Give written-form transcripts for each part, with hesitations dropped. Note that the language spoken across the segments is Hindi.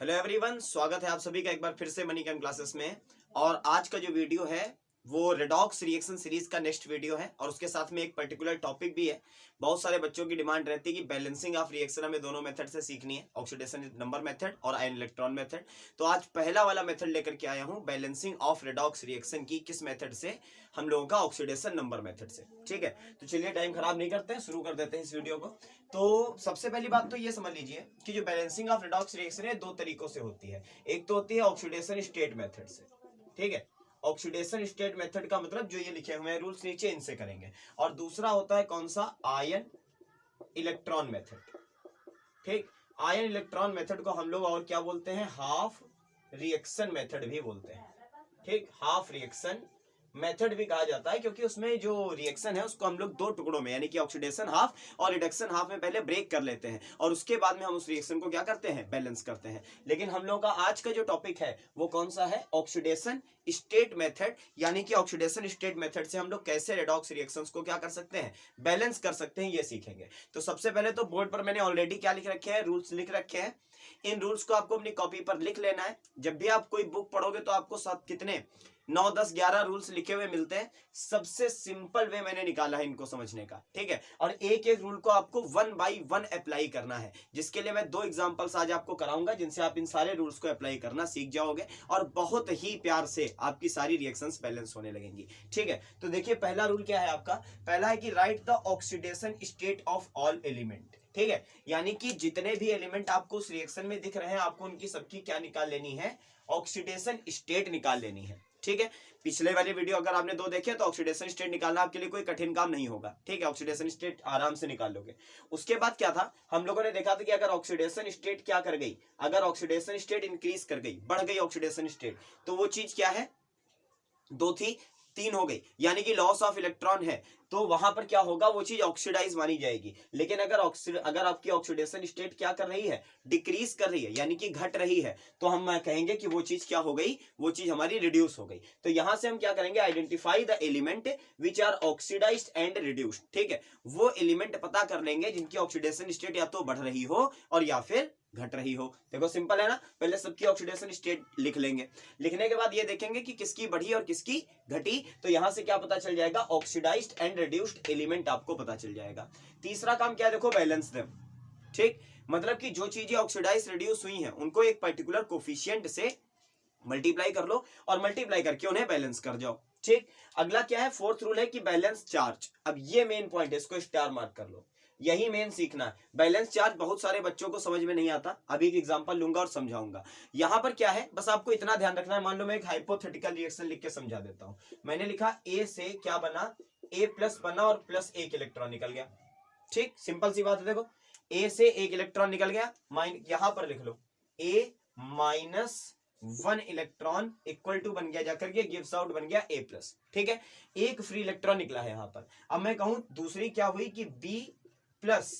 हेलो एवरीवन, स्वागत है आप सभी का एक बार फिर से मनी कैम क्लासेस में। और आज का जो वीडियो है वो रेडॉक्स रिएक्शन सीरीज का नेक्स्ट वीडियो है और उसके साथ में एक पर्टिकुलर टॉपिक भी है। बहुत सारे बच्चों की डिमांड रहती है कि बैलेंसिंग ऑफ रिएक्शन हमें दोनों मेथड से सीखनी है, ऑक्सीडेशन नंबर मेथड और आयन इलेक्ट्रॉन मेथड। तो आज पहला वाला मेथड लेकर के आया हूँ, बैलेंसिंग ऑफ रेडॉक्स रिएक्शन की किस मेथड से, हम लोगों का ऑक्सीडेशन नंबर मेथड से। ठीक है, तो चलिए टाइम खराब नहीं करते हैं, शुरू कर देते हैं इस वीडियो को। तो सबसे पहली बात तो ये समझ लीजिए कि जो बैलेंसिंग ऑफ रेडॉक्स रिएक्शन है दो तरीकों से होती है। एक तो होती है ऑक्सीडेशन स्टेट मेथड से, ठीक है, ऑक्सीडेशन स्टेट मेथड का मतलब जो ये लिखे हुए हैं रूल्स नीचे, इनसे करेंगे। और दूसरा होता है कौन सा, आयन इलेक्ट्रॉन मेथड। ठीक, आयन इलेक्ट्रॉन मेथड को हम लोग और क्या बोलते हैं, हाफ रिएक्शन मेथड भी बोलते हैं। ठीक, हाफ रिएक्शन मेथड भी कहा जाता है क्योंकि उसमें जो रिएक्शन है उसको हम लोग दो टुकड़ों में यानी कि ऑक्सीडेशन हाफ और रिडक्शन हाफ में पहले ब्रेक कर लेते हैं और उसके बाद में हम उस रिएक्शन को क्या करते हैं, बैलेंस करते हैं। लेकिन हम लोगों का आज का जो टॉपिक है वो कौन सा है, ऑक्सीडेशन स्टेट मेथड। यानी कि ऑक्सीडेशन स्टेट मेथड से हम लोग कैसे रेडॉक्स रिएक्शंस को क्या कर सकते हैं, बैलेंस कर सकते हैं, ये सीखेंगे। तो सबसे पहले तो बोर्ड पर मैंने ऑलरेडी क्या लिख रखे हैं, रूल्स लिख रखे हैं। इन रूल्स को आपको अपनी कॉपी पर लिख लेना है। जब भी आप कोई बुक पढ़ोगे तो आपको सब कितने 9, 10, 11 रूल्स लिखे हुए मिलते हैं। सबसे सिंपल वे मैंने निकाला है इनको समझने का, ठीक है। और एक एक रूल को आपको 1 बाय 1 अप्लाई करना है, जिसके लिए मैं 2 एग्जांपल्स आज आपको कराऊंगा जिनसे आप इन सारे रूल्स को अप्लाई करना सीख जाओगे और बहुत ही प्यार से आपकी सारी रिएक्शंस बैलेंस होने लगेंगी। ठीक है, तो देखिए पहला रूल क्या है आपका, पहला है कि write the oxidation state of all element. ठीक है, यानी कि जितने भी एलिमेंट आपको उस रिएक्शन में दिख रहे हैं आपको उनकी सबकी क्या निकाल लेनी है, ऑक्सीडेशन स्टेट निकाल लेनी है। ठीक है, पिछले वाले वीडियो अगर आपने 2 देखे तो ऑक्सीडेशन स्टेट निकालना आपके लिए कोई कठिन काम नहीं होगा। ठीक है, ऑक्सीडेशन स्टेट आराम से निकाल लोगे। उसके बाद क्या था, हम लोगों ने देखा था कि अगर ऑक्सीडेशन स्टेट क्या कर गई, अगर ऑक्सीडेशन स्टेट इंक्रीज कर गई, बढ़ गई ऑक्सीडेशन स्टेट, तो वो चीज क्या है, 2 थी 3 हो गई, यानी कि लॉस ऑफ इलेक्ट्रॉन है, तो वहां पर क्या होगा, वो चीज ऑक्सीडाइज मानी जाएगी। लेकिन अगर आपकी ऑक्सीडेशन स्टेट क्या कर रही है, डिक्रीज कर रही है, यानी कि घट रही है, तो हम कहेंगे कि वो चीज क्या हो गई, वो चीज हमारी रिड्यूस हो गई। तो यहां से हम क्या करेंगे, identify the element which are oxidised and reduced. ठीक है, वो एलिमेंट पता कर लेंगे जिनकी ऑक्सीडेशन स्टेट या तो बढ़ रही हो और या फिर घट रही हो। देखो सिंपल है ना, पहले सबकी ऑक्सीडेशन स्टेट लिख लेंगे, लिखने के बाद ये देखेंगे कि किसकी बढ़ी और किसकी घटी, तो यहां से क्या पता चल जाएगा, ऑक्सीडाइज्ड एंड रिड्यूस्ड एलिमेंट आपको पता चल जाएगा। तीसरा काम क्या है, देखो बैलेंस देम। ठीक, मतलब कि जो चीजें ऑक्सीडाइज रिड्यूस हुई हैं उनको एक पर्टिकुलर कोफिशिएंट से मल्टीप्लाई कर लो और मल्टीप्लाई करके उन्हें बैलेंस कर जाओ। ठीक, अगला क्या है, फोर्थ रूल है कि बैलेंस चार्ज। अब ये मेन पॉइंट है, इसको स्टार मार्क कर लो, यही मेन सीखना है। बैलेंस चार्ज बहुत सारे बच्चों को समझ में नहीं आता, अभी एक एग्जांपल लूंगा और समझाऊंगा। यहां पर क्या है, बस आपको इतना ध्यान रखना है। मान लो मैं एक हाइपोथेटिकल रिएक्शन लिख के समझा देता हूं। मैंने लिखा ए से क्या बना, ए प्लस बना और प्लस 1 इलेक्ट्रॉन निकल गया। ठीक, सिंपल सी बात है। देखो ए से 1 इलेक्ट्रॉन निकल गया, यहां पर लिख लो ए माइनस 1 इलेक्ट्रॉन इक्वल टू बन गया जाकर के गिव्स आउट बन गया ए प्लस। ठीक है, एक फ्री इलेक्ट्रॉन निकला है यहां पर। अब मैं कहूं दूसरी क्या हुई कि बी प्लस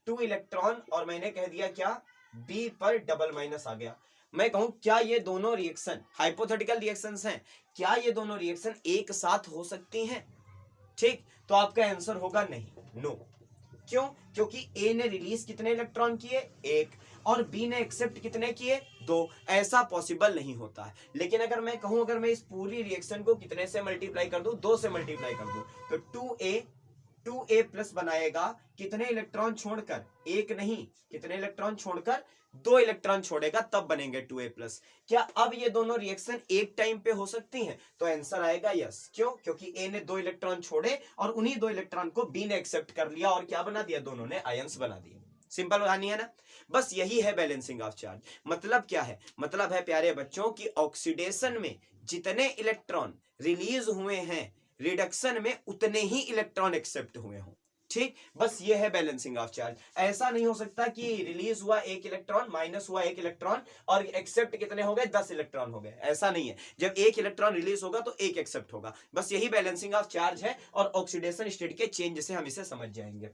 2 इलेक्ट्रॉन और मैंने कह दिया क्या, बी पर डबल माइनस आ गया। मैं कहूं क्या ये दोनों रिएक्शन हाइपोथेटिकल रिएक्शंस हैं, क्या ये दोनों रिएक्शन एक साथ हो सकती हैं? ठीक, तो आपका आंसर होगा नहीं, नो। क्यों, क्योंकि ए ने रिलीज कितने इलेक्ट्रॉन किए, 1, और बी ने एक्सेप्ट कितने किए, 2। ऐसा पॉसिबल नहीं होता है। लेकिन अगर मैं कहूं, अगर मैं इस पूरी रिएक्शन को कितने से मल्टीप्लाई कर दूं, 2 से मल्टीप्लाई कर दूं, तो 2a प्लस बनाएगा कितने इलेक्ट्रॉन छोड़कर, 1 नहीं, कितने इलेक्ट्रॉन छोड़कर, 2 इलेक्ट्रॉन छोड़ेगा, तब बनेंगे 2a प्लस। क्या अब ये दोनों रिएक्शन एक टाइम पे हो सकती हैं? तो आंसर आएगा यस। क्यों, क्योंकि a ने 2 इलेक्ट्रॉन छोड़े और उन्हीं 2 इलेक्ट्रॉन को b ने एक्सेप्ट कर लिया और क्या बना दिया, दोनों ने आयंस बना दिए। सिंपल कहानी है ना, बस यही है बैलेंसिंग ऑफ चार्ज। मतलब क्या है, मतलब है प्यारे बच्चों की ऑक्सीडेशन में जितने इलेक्ट्रॉन रिलीज हुए हैं, रिडक्शन में उतने ही इलेक्ट्रॉन एक्सेप्ट हुए हों। ठीक, बस ये है बैलेंसिंग ऑफ चार्ज। ऐसा नहीं हो सकता कि रिलीज हुआ 1 इलेक्ट्रॉन, माइनस हुआ 1 इलेक्ट्रॉन और एक्सेप्ट कितने हो गए, 10 इलेक्ट्रॉन हो गए। ऐसा नहीं है, जब 1 इलेक्ट्रॉन रिलीज होगा तो 1 एक्सेप्ट होगा। बस यही बैलेंसिंग ऑफ चार्ज है और ऑक्सीडेशन स्टेट के चेंज से हम इसे समझ जाएंगे।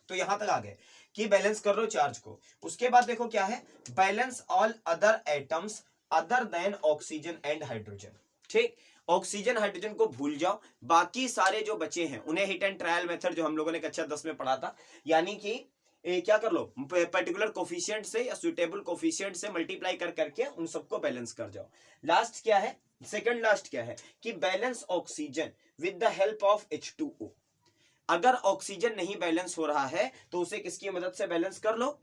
तो यहां तक आ गए कि बैलेंस कर लो चार्ज को। उसके बाद देखो क्या है, balance all other atoms other than oxygen and hydrogen. ठीक, ऑक्सीजन हाइड्रोजन को भूल जाओ, बाकी सारे जो बचे हैं उन्हें हिट एंड ट्रायल मेथड, जो हम लोगों ने कक्षा 10 में पढ़ा था, यानी कि क्या कर लो, पर्टिकुलर कोफिशिएंट से या सुटेबल कोफिशिएंट से मल्टीप्लाई कर करके उन सबको बैलेंस कर जाओ। लास्ट क्या है, सेकंड लास्ट क्या है कि balance oxygen with the help of H2O। अगर ऑक्सीजन नहीं बैलेंस हो रहा है तो उसे किसकी मदद से बैलेंस कर लो,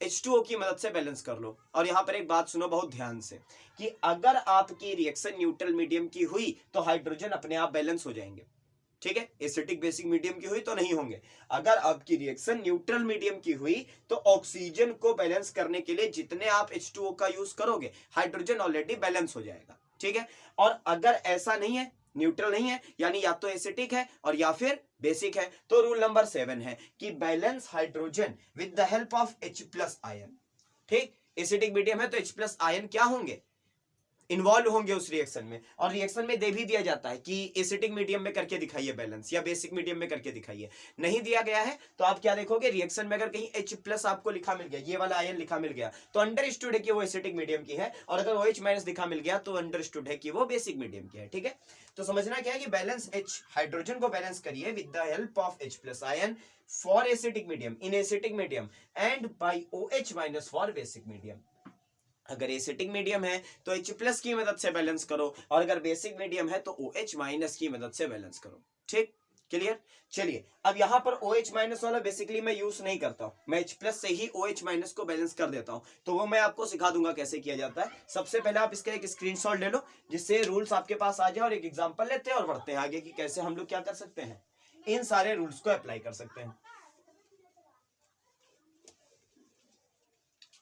H2O की मदद से बैलेंस कर लो। और यहां पर एक बात सुनो बहुत ध्यान से कि अगर आपकी रिएक्शन न्यूट्रल मीडियम की हुई तो हाइड्रोजन अपने आप बैलेंस हो जाएंगे, ठीक है। एसिडिक बेसिक मीडियम की हुई तो नहीं होंगे। अगर आपकी रिएक्शन न्यूट्रल मीडियम की हुई तो ऑक्सीजन को बैलेंस करने के लिए जितने आप H2O का यूज करोगे हाइड्रोजन ऑलरेडी बैलेंस हो जाएगा, ठीक है। और अगर ऐसा नहीं है, न्यूट्रल नहीं है, यानी या तो एसिटिक है और या फिर बेसिक है, तो रूल नंबर 7 है कि balance hydrogen with the help of H+ ion, ठीक। एसिटिक मीडियम है तो H+ आयन क्या होंगे, इन्वॉल्व होंगे उस रिएक्शन में। और रिएक्शन में दे भी दिया जाता है कि एसिटिक मीडियम में करके दिखाइए बैलेंस या बेसिक मीडियम में करके दिखाइए। नहीं दिया गया है तो आप क्या देखोगे, रिएक्शन में अगर कहीं H+ आपको लिखा मिल गया, ये वाला आयन लिखा मिल गया, तो अंडरस्टूड है कि वो एसिटिक मीडियम की है। और अगर OH- दिखा मिल गया तो अंडरस्टूड है कि वो बेसिक मीडियम की है, ठीक है। तो समझना क्या है कि बैलेंस हाइड्रोजन को बैलेंस करिए with the help of H+ ion for acetic medium, in acetic medium, and by OH- for basic medium. अगर एसिटिक मीडियम है तो H+ की मदद से बैलेंस करो, और अगर बेसिक मीडियम है तो OH- की मदद से बैलेंस करो, ठीक, क्लियर। चलिए अब यहां पर OH- वाला बेसिकली मैं यूज नहीं करता हूं, मैं H+ से ही OH- को बैलेंस कर देता हूं, तो वो मैं आपको सिखा दूंगा कैसे किया जाता है। सबसे पहले आप इसका एक स्क्रीनशॉट ले लो जिससे रूल्स आपके पास आ जाए, और एक एग्जांपल लेते हैं और बढ़ते हैं आगे कि कैसे हम लोग क्या कर सकते हैं, इन सारे रूल्स को अप्लाई कर सकते हैं,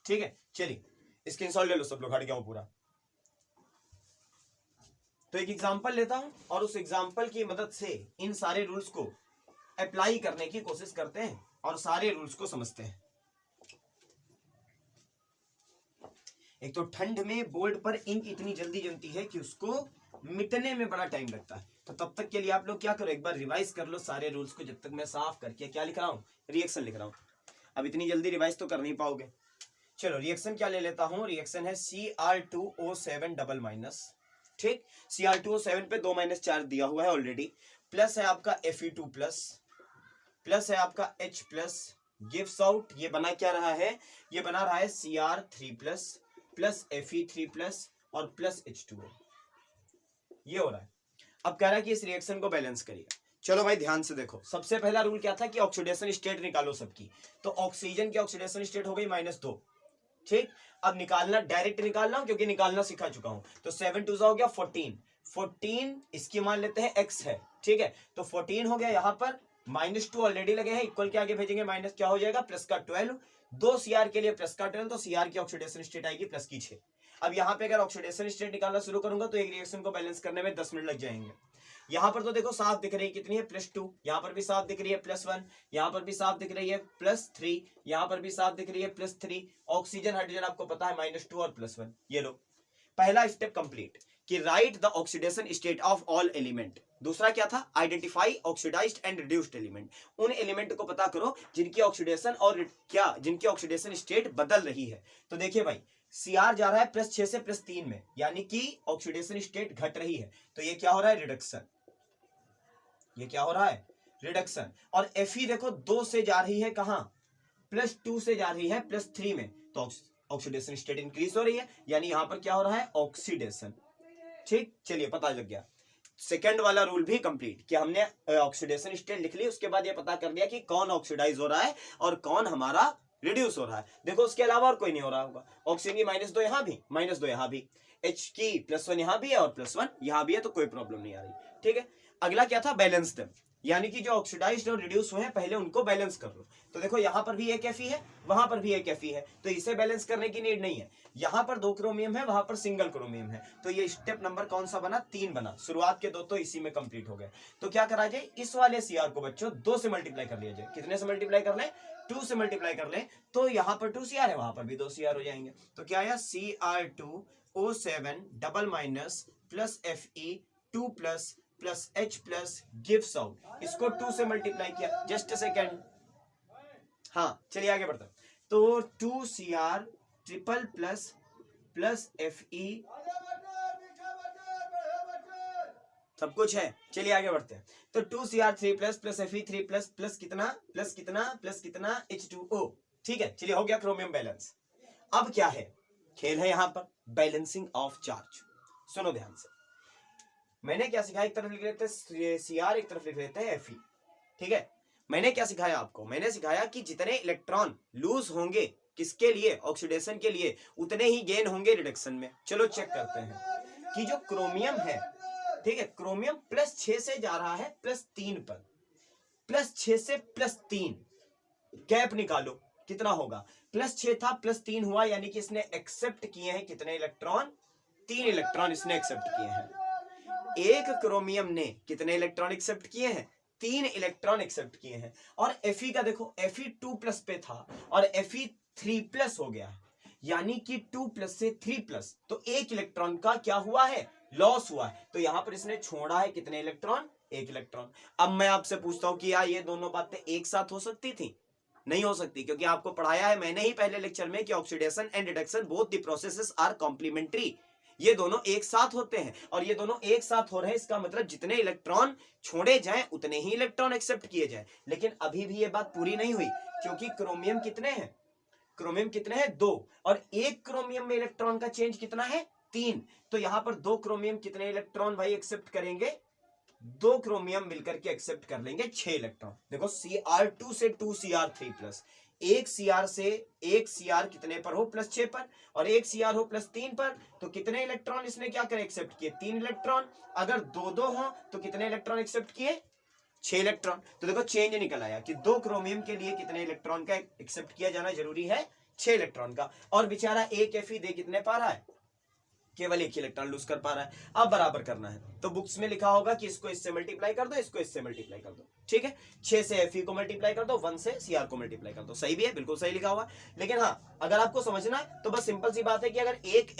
ठीक है। चलिए स्क्रीनशॉट ले लो सब लोग, हट गया हूं पूरा। तो एक एग्जांपल लेता हूं और उस एग्जांपल की मदद से इन सारे रूल्स को अप्लाई करने की कोशिश करते हैं और सारे रूल्स को समझते हैं। एक तो ठंड में बोर्ड पर इंक इतनी जल्दी जमती है कि उसको मिटने में बड़ा टाइम लगता है, तो तब तक के लिए आप लोग क्या करो, एक बार रिवाइज कर लो सारे रूल्स को, जब तक मैं साफ करके क्या लिख रहा हूं, रिएक्शन लिख रहा हूं। अब इतनी जल्दी रिवाइज तो कर नहीं पाओगे। चलो रिएक्शन क्या ले लेता हूं, रिएक्शन है Cr2O7 डबल माइनस, ठीक। Cr2O7 पे 2-4 दिया हुआ है ऑलरेडी, प्लस है आपका Fe2 प्लस, प्लस है आपका H+ गिव्स आउट, ये बना क्या रहा है, ये बना रहा है Cr3 plus plus Fe3 plus और प्लस H2O, ये हो रहा है। अब कह रहा है कि इस रिएक्शन को बैलेंस करिएगा। चलो भाई ध्यान से देखो, सबसे पहला रूल क्या था कि ऑक्सीडेशन स्टेट निकालो सबकी, तो ऑक्सीजन की ऑक्सीडेशन स्टेट हो गई -2, ठीक। अब निकालना डायरेक्ट निकालना क्योंकि निकालना सिखा चुका हूं, तो 7 2 हो गया 14, इसकी मान लेते हैं x है, ठीक है। तो 14 हो गया, यहां पर -2 ऑलरेडी लगे हैं, इक्वल के आगे भेजेंगे माइनस क्या हो जाएगा, प्लस का 12, 2 Cr के लिए प्लस का 12, तो Cr की ऑक्सीडेशन स्टेट आएगी +6। अब यहाँ पे अगर ऑक्सीडेशन स्टेट निकालना शुरू करूंगा तो एक रिएक्शन को बैलेंस करने में 10 मिनट लग जाएंगे। यहां पर तो देखो साफ दिख रही है कितनी है, +2, यहां पर भी साफ दिख रही है +1, यहां पर भी साफ दिख रही है +3, यहां पर भी साफ दिख रही है +3। ऑक्सीजन हाइड्रोजन आपको पता है -2 और +1, ये लो पहला स्टेप कंप्लीट कि write the oxidation state of all element. दूसरा क्या था, identify oxidised and reduced element, उन एलिमेंट को पता करो जिनकी ऑक्सीडेशन और क्या जिनकी ऑक्सीडेशन स्टेट बदल रही है। तो देखिए भाई Cr जा रहा है +6 से +3 में, यानी कि ऑक्सीडेशन स्टेट घट रही है, तो ये क्या हो रहा है, रिडक्शन, ये क्या हो रहा है, रिडक्शन। और Fe देखो 2 से जा रही है कहां, +2 से जा रही है +3 में, तो ऑक्सीडेशन स्टेट इंक्रीज हो रही है, यानी यहां पर क्या हो रहा है, ऑक्सीडेशन, ठीक। चलिए पता लग गया। सेकंड वाला रूल भी कंप्लीट कि हमने ऑक्सीडेशन स्टेट लिख ली, उसके बाद ये पता कर दिया कि कौन ऑक्सीडाइज हो रहा है और कौन हमारा रिड्यूस हो रहा है। देखो उसके अलावा और कोई नहीं हो रहा होगा, ऑक्सीजन की -2 यहां भी, -2 यहां भी, H की +1 यहां भी है और +1 यहां भी है, तो कोई प्रॉब्लम नहीं आ रही, ठीक है। अगला क्या था, बैलेंस देम, यानी कि जो ऑक्सीडाइज्ड और रिड्यूस हुए हैं पहले उनको बैलेंस कर लो। तो देखो यहां पर भी एक Fe है, वहां पर भी एक Fe है, तो इसे बैलेंस करने की नीड नहीं है। यहां पर 2 क्रोमियम है, वहां पर सिंगल क्रोमियम है, तो ये स्टेप नंबर कौन सा बना, 3 बना। शुरुआत के 2 तो इसी में कंप्लीट हो गए। तो क्या करा जाए, इस वाले Cr को बच्चों 2 से मल्टीप्लाई कर लिया जाए। कितने से मल्टीप्लाई कर ले, 2 से मल्टीप्लाई कर ले, तो यहां पर 2 Cr है, वहां पर भी 2 Cr हो जाएंगे। तो क्या आया, Cr2O7 double minus plus Fe2 plus plus H+ gives out, इसको 2 से मल्टीप्लाई किया, जस्ट सेकेंड। हाँ चलिए आगे बढ़ते, तो 2Cr triple plus plus Fe, सब कुछ है। चलिए आगे बढ़ते हैं। तो 2Cr3 प्लस Fe3 प्लस कितना H2O। ठीक है, चलिए हो गया क्रोमियम बैलेंस। अब क्या है, खेल है यहाँ पर बैलेंसिंग ऑफ चार्ज। सुनो ध्यान से, मैंने क्या सिखाया, एक तरफ लिख लेते हैं Cr, एक तरफ लिख लेते हैं Fe। ठीक है, मैंने क्या सिखाया आपको, मैंने सिखाया कि जितने इलेक्ट्रॉन लूज होंगे किसके लिए, ऑक्सीडेशन के लिए, उतने ही गेन होंगे रिडक्शन में। चलो चेक करते हैं कि जो क्रोमियम है, ठीक है, क्रोमियम +6 से जा रहा है +3 पर, +6 से +3, गैप निकालो कितना होगा, +6 था +3 हुआ, यानी कि इसने एक्सेप्ट किए हैं कितने इलेक्ट्रॉन, 3 इलेक्ट्रॉन इसने एक्सेप्ट किए हैं। एक क्रोमियम ने कितने इलेक्ट्रॉन एक्सेप्ट किए हैं, 3 इलेक्ट्रॉन एक्सेप्ट किए हैं। और Fe का देखो, Fe2+ पे था और Fe3+ हो गया, यानी कि 2+ से 3+, तो 1 इलेक्ट्रॉन का क्या हुआ है, लॉस हुआ है। तो यहां पर इसने छोड़ा है कितने इलेक्ट्रॉन, 1 इलेक्ट्रॉन। अब मैं आपसे पूछता हूं कि यार ये दोनों बातें एक साथ हो सकती थी, नहीं हो सकती, क्योंकि आपको पढ़ाया है मैंने ही पहले लेक्चर में कि oxidation and reduction both the processes are complementary. ये दोनों एक साथ होते हैं, और ये दोनों एक साथ हो रहे हैं, इसका मतलब जितने इलेक्ट्रॉन छोड़े जाएं उतने ही इलेक्ट्रॉन एक्सेप्ट किए जाएं। लेकिन अभी भी ये बात पूरी नहीं हुई, क्योंकि क्रोमियम कितने हैं, क्रोमियम कितने हैं, 2, और एक क्रोमियम में इलेक्ट्रॉन का चेंज कितना है, 3। तो यहां पर 2 क्रोमियम कितने इलेक्ट्रॉन भाई एक्सेप्ट करेंगे, 2 क्रोमियम मिलकर के एक्सेप्ट कर लेंगे 6 इलेक्ट्रॉन। देखो Cr2 से 2Cr3+, एक Cr से एक Cr कितने पर हो, +6 पर, और एक Cr हो +3 पर, तो कितने इलेक्ट्रॉन इसने क्या करे, एक्सेप्ट किए, 3 इलेक्ट्रॉन। अगर 2-2 हो तो कितने इलेक्ट्रॉन एक्सेप्ट किए, 6 इलेक्ट्रॉन। तो देखो चेंज निकल आया कि 2 क्रोमियम के लिए कितने इलेक्ट्रॉन का एक्सेप्ट किया जाना जरूरी है, 6 इलेक्ट्रॉन का। और बेचारा एक Fe दे कितने पा रहा है, केवल 1 इलेक्ट्रॉन लूज कर पा रहा है। अब बराबर करना है, तो बुक्स में लिखा होगा कि इसको इससे मल्टीप्लाई कर दो, इसको इससे मल्टीप्लाई कर दो। ठीक है, 6 से Fe को मल्टीप्लाई कर दो, 1 से Cr को मल्टीप्लाई कर दो। सही भी है, बिल्कुल सही लिखा हुआ। लेकिन हाँ, अगर आपको समझना है तो बस सिंपल सी बात है कि अगर एक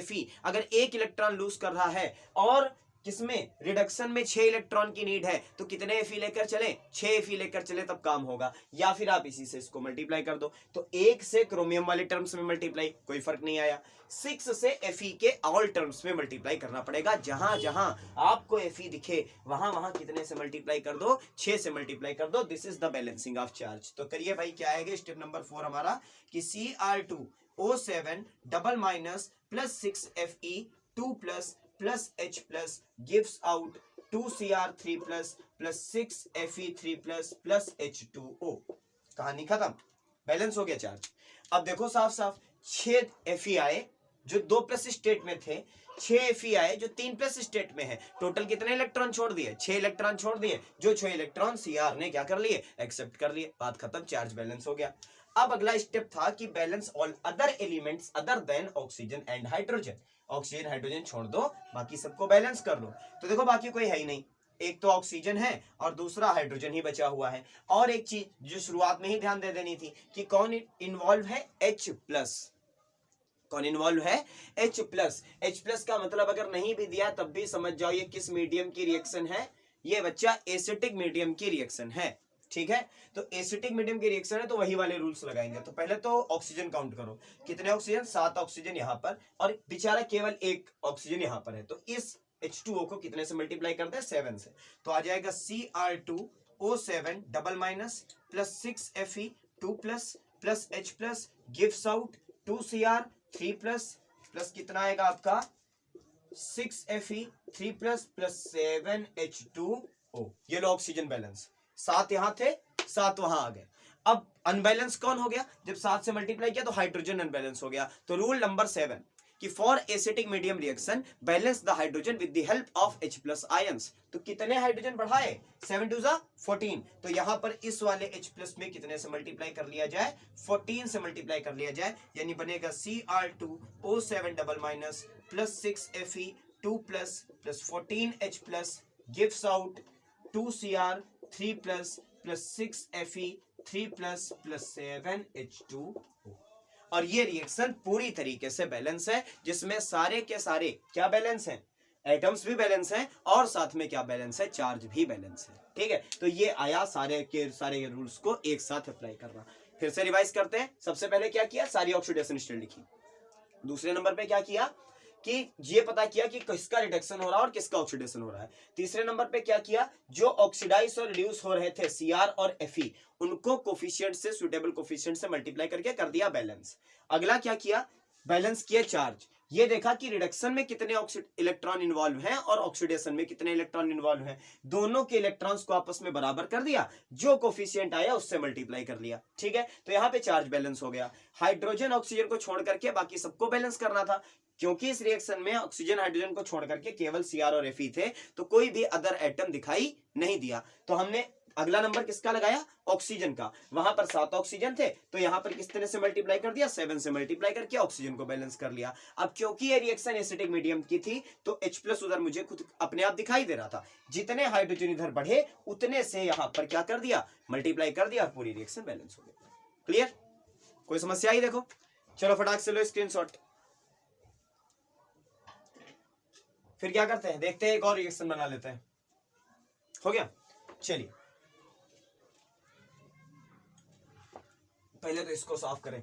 Fe अगर 1 इलेक्ट्रॉन लूज कर रहा है और किसमें, रिडक्शन में 6 इलेक्ट्रॉन की नीड है, तो कितने Fe लेकर चले, 6 Fe लेकर चले, तब काम होगा। या फिर आप इसी से इसको मल्टीप्लाई कर दो, तो 1 से क्रोमियम वाले टर्म्स में मल्टीप्लाई, कोई फर्क नहीं आया। 6 से Fe के ऑल टर्म्स में मल्टीप्लाई करना पड़ेगा, जहां जहां आपको Fe दिखे वहां वहां कितने से मल्टीप्लाई कर दो, 6 से मल्टीप्लाई कर दो। This is the balancing of charge. तो करिए भाई, क्या आएगा स्टेप नंबर 4 हमारा, कि Cr2O7 + 6Fe2+ H+ gives out 2Cr3+ + 6Fe3+ H2O। कहानी खत्म, बैलेंस हो गया चार्ज। अब देखो साफ साफ, 6 Fe आए जो 2+ स्टेट में थे, 6 Fe आए जो 3+ स्टेट में है। टोटल कितने इलेक्ट्रॉन छोड़ दिए, 6 इलेक्ट्रॉन छोड़ दिए, जो 6 इलेक्ट्रॉन Cr ने क्या कर लिए, एक्सेप्ट कर लिए। बात खत्म, चार्ज बैलेंस हो गया। अब अगला स्टेप था कि balance all other elements other than oxygen and hydrogen. Oxygen hydrogen छोड़ दो, बाकी सबको बैलेंस कर लो। तो देखो बाकी कोई है ही नहीं, एक तो ऑक्सीजन है और दूसरा हाइड्रोजन ही बचा हुआ है। और एक चीज जो शुरुआत में ही ध्यान दे देनी थी कि कौन इन्वॉल्व है, H+। कौन इन्वॉल्व है, H+। H+ का मतलब अगर नहीं भी दिया तब भी समझ जाओ ये किस मीडियम की रिएक्शन है, ये बच्चा एसिटिक मीडियम की रिएक्शन है। ठीक है, तो एसिटिक मीडियम की रिएक्शन है तो वही वाले रूल्स लगाएंगे। तो पहले तो ऑक्सीजन काउंट करो, कितने ऑक्सीजन, 7 ऑक्सीजन यहाँ पर, और बेचारा केवल 1 ऑक्सीजन यहाँ पर है। तो इस H2O को कितने से मल्टीप्लाई करते हैं, 7 से। तो आ जाएगा Cr2O7 + 6Fe2+ H+ gives out 2Cr3+ कितना आएगा आपका, 6Fe3+ 7H2O। ये लो ऑक्सीजन बैलेंस, 7 यहां थे, 7 वहां आ गए। अब अनबैलेंस कौन हो गया, जब 7 से मल्टीप्लाई किया तो हाइड्रोजन अनबैलेंस हो गया। तो रूल नंबर 7 कि for acetic medium reaction balance the hydrogen with the help of H+ ions. तो कितने हाइड्रोजन बढ़ाए, 7 + 14। तो यहां पर इस वाले H+ में कितने से मल्टीप्लाई कर लिया जाए, 14 से मल्टीप्लाई कर लिया जाए, यानी बनेगा Cr2O7 + 6Fe2+ + 14H+ gives out 2Cr3+ + 6Fe3+ + 7H2O। और ये रिएक्शन पूरी तरीके से बैलेंस है, जिसमें सारे के सारे क्या बैलेंस हैं, एटम्स भी बैलेंस हैं, और साथ में क्या बैलेंस है, चार्ज भी बैलेंस है। ठीक है, तो ये आया सारे के सारे रूल्स को एक साथ अप्लाई करना। फिर से रिवाइज करते हैं। सबसे पहले क्या किया, सारी ऑक्सीडेशन स्टेट लिखी। दूसरे नंबर पे क्या किया कि ये पता किया कि किसका रिडक्शन हो रहा है और किसका ऑक्सीडेशन हो रहा है। तीसरे नंबर पे क्या किया, जो ऑक्सीडाइज और रिड्यूस हो रहे थे Cr और Fe, उनको कोफिशिएंट से, सुटेबल कोफिशिएंट से मल्टीप्लाई करके कर दिया बैलेंस। अगला क्या किया, बैलेंस किया चार्ज। ये देखा कि रिडक्शन में कितने इलेक्ट्रॉन इन्वॉल्व हैं और ऑक्सीडेशन में कितने इलेक्ट्रॉन इन्वॉल्व हैं, दोनों के इलेक्ट्रॉन्स को आपस में बराबर कर दिया, जो कोफिशिएंट आया उससे मल्टीप्लाई कर लिया। ठीक है, तो यहां पे चार्ज बैलेंस हो गया। हाइड्रोजन ऑक्सीजन को छोड़ करके बाकी सबको बैलेंस करना था, क्योंकि इस रिएक्शन में ऑक्सीजन हाइड्रोजन को छोड़ करके केवल Cr और Fe थे, तो कोई भी अदर एटम दिखाई नहीं दिया। तो हमने अगला नंबर किसका लगाया, ऑक्सीजन का। वहां पर 7 ऑक्सीजन थे, तो यहां पर किस तरह से मल्टीप्लाई कर दिया, 7 से मल्टीप्लाई करके ऑक्सीजन को बैलेंस कर लिया। अब क्योंकि ये रिएक्शन एसिडिक मीडियम की थी, तो H+ उधर मुझे खुद अपने आप दिखाई दे रहा था। जितने हाइड्रोजन इधर बढ़े उतने से यहां पर क्या कर दिया, मल्टीप्लाई कर दिया, पूरी रिएक्शन बैलेंस हो गई। क्लियर, कोई समस्या आई? देखो चलो फटाक से लो स्क्रीनशॉट। फिर क्या करते हैं, देखते हैं एक और रिएक्शन बना लेते हैं। हो गया, चलिए पहले तो इसको साफ करें।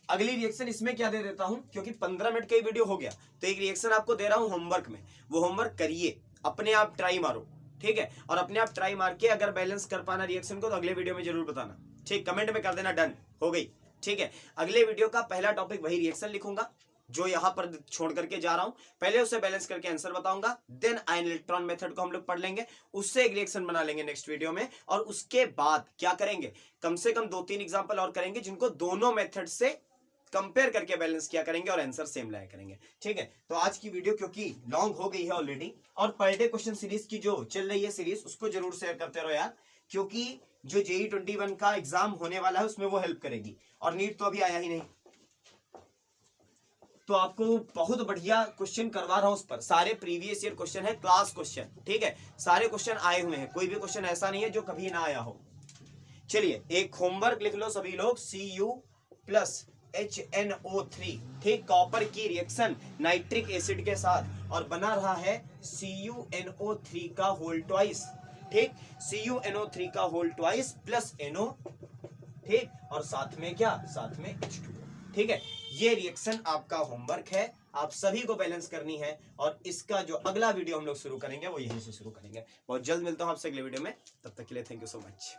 अगली रिएक्शन इसमें क्या दे देता हूं, क्योंकि 15 मिनट का ही वीडियो हो गया, तो एक रिएक्शन आपको दे रहा हूं होमवर्क में, वो होमवर्क करिए, अपने आप ट्राई मारो। ठीक है, और अपने आप ट्राई मार के अगर बैलेंस कर पाना रिएक्शन को तो अगले वीडियो में जरूर बताना। ठीक, कमेंट में कर देना डन हो गई। ठीक है, अगले वीडियो का पहला टॉपिक वही रिएक्शन लिखूंगा जो यहां पर छोड़ करके जा रहा हूं, पहले उसे बैलेंस करके आंसर बताऊंगा, देन आयन इलेक्ट्रॉन मेथड को हम लोग पढ़ लेंगे, उससे एक रिएक्शन बना लेंगे नेक्स्ट वीडियो में, और उसके बाद क्या करेंगे, कम से कम 2-3 एग्जांपल और करेंगे जिनको दोनों मेथड से कंपेयर करके बैलेंस किया करेंगे और आंसर सेम लाया करेंगे। ठीक है, तो आज की वीडियो क्योंकि लॉन्ग हो गई है ऑलरेडी, और पर डे क्वेश्चन सीरीज की जो चल रही है सीरीज, उसको जरूर शेयर करते रहो यार, क्योंकि जो JEE 21 का एग्जाम होने वाला है उसमें वो हेल्प करेगी, और नीट तो अभी आया ही नहीं, तो आपको बहुत बढ़िया क्वेश्चन करवा रहा हूं उस पर। सारे प्रीवियस ईयर क्वेश्चन है, क्लास क्वेश्चन। ठीक है, सारे क्वेश्चन आए हुए हैं, कोई भी क्वेश्चन ऐसा नहीं है जो कभी ना आया हो। चलिए एक होमवर्क लिख लो सभी लोग, Cu+HNO3, ठीक, कॉपर की रिएक्शन नाइट्रिक एसिड के साथ, और बना रहा है CuNO3 का होल ट्वाइस। ठीक, CuNO3 का होल ट्वाइस प्लस NO, ठीक, और साथ में क्या, साथ में H2O। ठीक है, ये रिएक्शन आपका होमवर्क है, आप सभी को बैलेंस करनी है, और इसका जो अगला वीडियो हम लोग शुरू करेंगे वो यहीं से शुरू करेंगे। बहुत जल्द मिलता हूं आपसे अगले वीडियो में, तब तक के लिए थैंक यू सो मच।